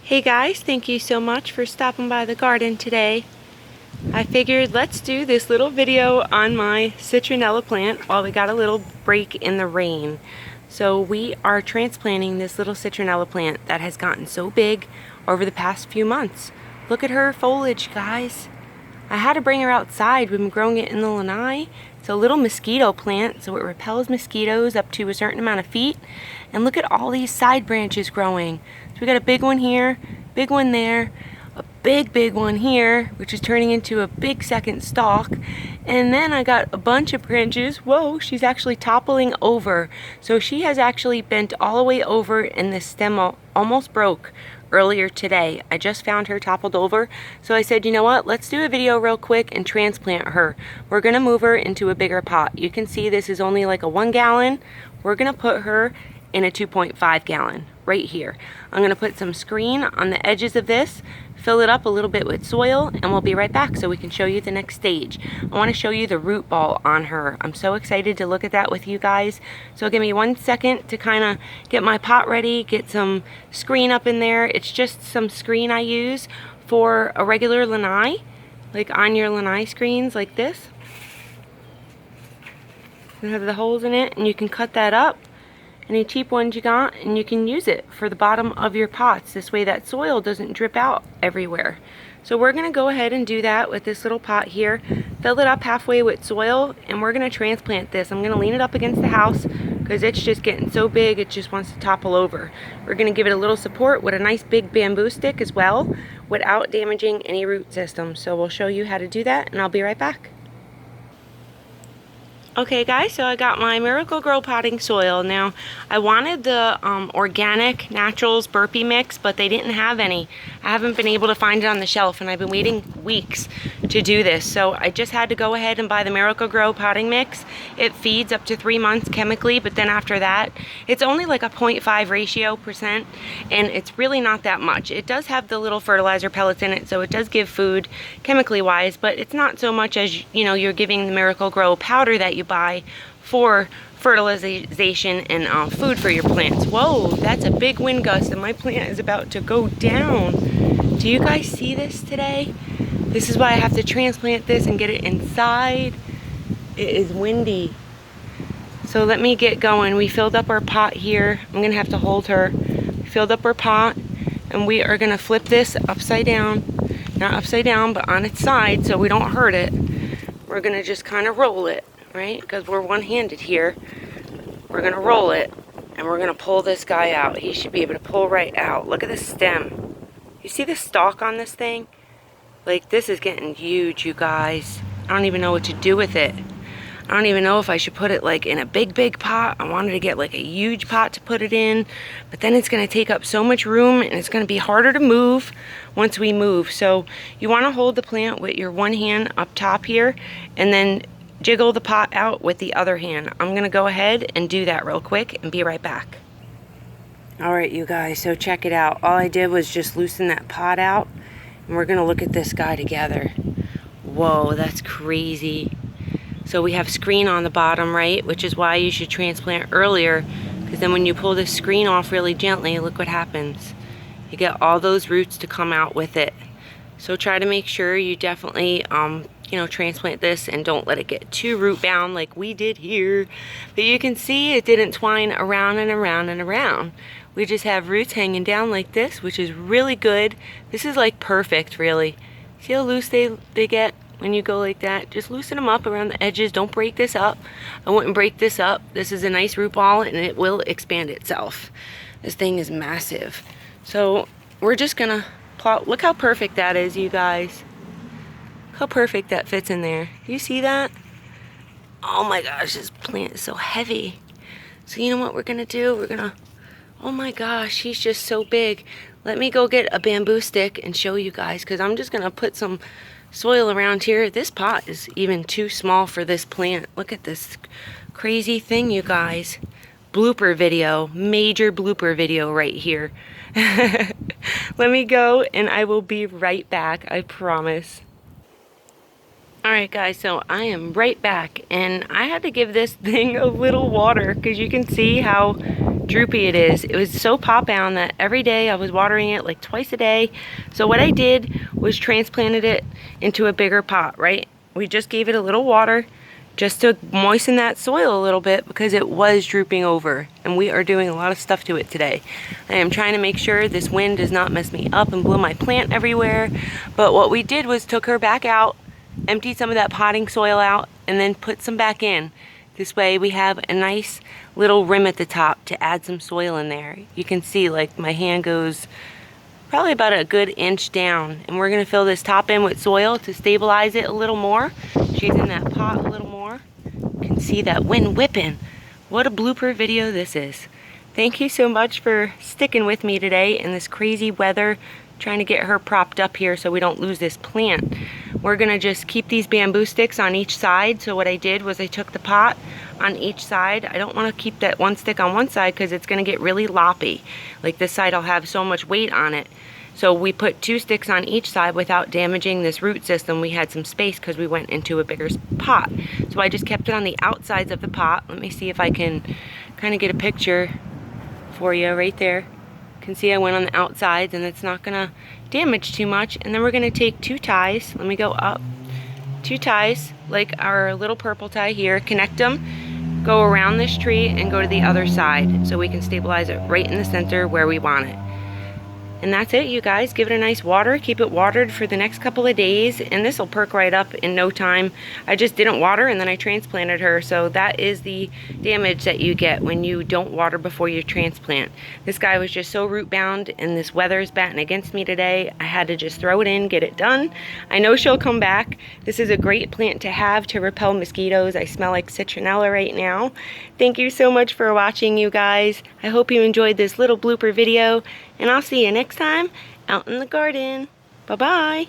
Hey guys, thank you so much for stopping by the garden today. I figured let's do this little video on my citronella plant while we got a little break in the rain. So we are transplanting this little citronella plant that has gotten so big over the past few months. Look at her foliage, guys. I had to bring her outside. We've been growing it in the lanai. It's a little mosquito plant, so it repels mosquitoes up to a certain amount of feet. And look at all these side branches growing. So we got a big one here, big one there, a big one here, which is turning into a big second stalk. And then I got a bunch of branches. Whoa, she's actually toppling over. So she has actually bent all the way over and the stem almost broke earlier today. I just found her toppled over, so I said, you know what, let's do a video real quick and transplant her. We're gonna move her into a bigger pot. You can see this is only like a 1 gallon. We're gonna put her in a 2.5 gallon right here. I'm gonna put some screen on the edges of this, fill it up a little bit with soil, and we'll be right back so we can show you the next stage. I want to show you the root ball on her. I'm so excited to look at that with you guys. So give me 1 second to kind of get my pot ready, get some screen up in there. It's just some screen I use for a regular lanai, like on your lanai screens like this. It has the holes in it, and you can cut that up. Any cheap ones you got, and you can use it for the bottom of your pots. This way that soil doesn't drip out everywhere. So we're going to go ahead and do that with this little pot here. Fill it up halfway with soil, and we're going to transplant this. I'm going to lean it up against the house because it's just getting so big it just wants to topple over. We're going to give it a little support with a nice big bamboo stick as well without damaging any root system. So we'll show you how to do that, and I'll be right back. Okay guys, so I got my Miracle-Gro potting soil. Now, I wanted the organic naturals burpee mix, but they didn't have any. I haven't been able to find it on the shelf, and I've been waiting weeks to do this. So I just had to go ahead and buy the Miracle-Gro potting mix. It feeds up to 3 months chemically, but then after that, it's only like a 0.5 ratio percent, and it's really not that much. It does have the little fertilizer pellets in it, so it does give food chemically wise, but it's not so much as, you know, you're giving the Miracle-Gro powder that you buy for fertilization and food for your plants. Whoa, that's a big wind gust and my plant is about to go down. Do you guys see this today? This is why I have to transplant this and get it inside. It is windy. So let me get going. We filled up our pot here. I'm gonna have to hold her. We filled up our pot, and we are gonna flip this upside down. Not upside down, but on its side so we don't hurt it. We're gonna just kind of roll it, right? Because we're one-handed here. We're gonna roll it, and we're gonna pull this guy out. He should be able to pull right out. Look at the stem. You see the stalk on this thing? Like, this is getting huge, you guys. I don't even know what to do with it. I don't even know if I should put it like in a big pot. I wanted to get like a huge pot to put it in, but then it's gonna take up so much room and it's gonna be harder to move once we move. So you wanna hold the plant with your one hand up top here and then jiggle the pot out with the other hand. I'm gonna go ahead and do that real quick and be right back. All right, you guys, so check it out. All I did was just loosen that pot out, and we're gonna look at this guy together. Whoa, that's crazy. So we have screen on the bottom, right? Which is why you should transplant earlier, because then when you pull the screen off really gently, look what happens. You get all those roots to come out with it. So try to make sure you definitely, you know, transplant this and don't let it get too root bound like we did here. But you can see it didn't twine around and around and around. We just have roots hanging down like this, which is really good. This is like perfect, really. See how loose they get when you go like that? Just loosen them up around the edges. Don't break this up. I wouldn't break this up. This is a nice root ball and it will expand itself. This thing is massive. So we're just gonna plot. Look how perfect that is, you guys. How perfect that fits in there. You see that? Oh my gosh, this plant is so heavy. So you know what we're gonna do? We're gonna, oh my gosh, he's just so big. Let me go get a bamboo stick and show you guys, because I'm just gonna put some soil around here. This pot is even too small for this plant. Look at this crazy thing, you guys. Blooper video, major blooper video right here. Let me go and I will be right back, I promise. Alright guys, so I am right back, and I had to give this thing a little water because you can see how droopy it is. It was so pot bound that every day I was watering it like twice a day. So what I did was transplanted it into a bigger pot, right? We just gave it a little water just to moisten that soil a little bit because it was drooping over, and we are doing a lot of stuff to it today. I am trying to make sure this wind does not mess me up and blow my plant everywhere. But what we did was took her back out, emptied some of that potting soil out, and then put some back in. This way we have a nice little rim at the top to add some soil in there. You can see like my hand goes probably about a good inch down, and we're gonna fill this top in with soil to stabilize it a little more. She's in that pot a little more. You can see that wind whipping. What a blooper video this is. Thank you so much for sticking with me today in this crazy weather, trying to get her propped up here so we don't lose this plant. We're gonna just keep these bamboo sticks on each side. So what I did was I took the pot on each side. I don't want to keep that one stick on one side because it's gonna get really loppy. Like this side will have so much weight on it. So we put 2 sticks on each side without damaging this root system. We had some space because we went into a bigger pot. So I just kept it on the outsides of the pot. Let me see if I can kind of get a picture for you right there. You can see I went on the outsides, and it's not gonna damage too much. And then we're gonna take 2 ties. Let me go up. 2 ties, like our little purple tie here, connect them, go around this tree and go to the other side so we can stabilize it right in the center where we want it. And that's it, you guys. Give it a nice water. Keep it watered for the next couple of days, and this will perk right up in no time. I just didn't water, and then I transplanted her. So that is the damage that you get when you don't water before you transplant. This guy was just so root bound, and this weather is batting against me today. I had to just throw it in, get it done. I know she'll come back. This is a great plant to have to repel mosquitoes. I smell like citronella right now. Thank you so much for watching, you guys. I hope you enjoyed this little blooper video, and I'll see you next time out in the garden. Bye-bye.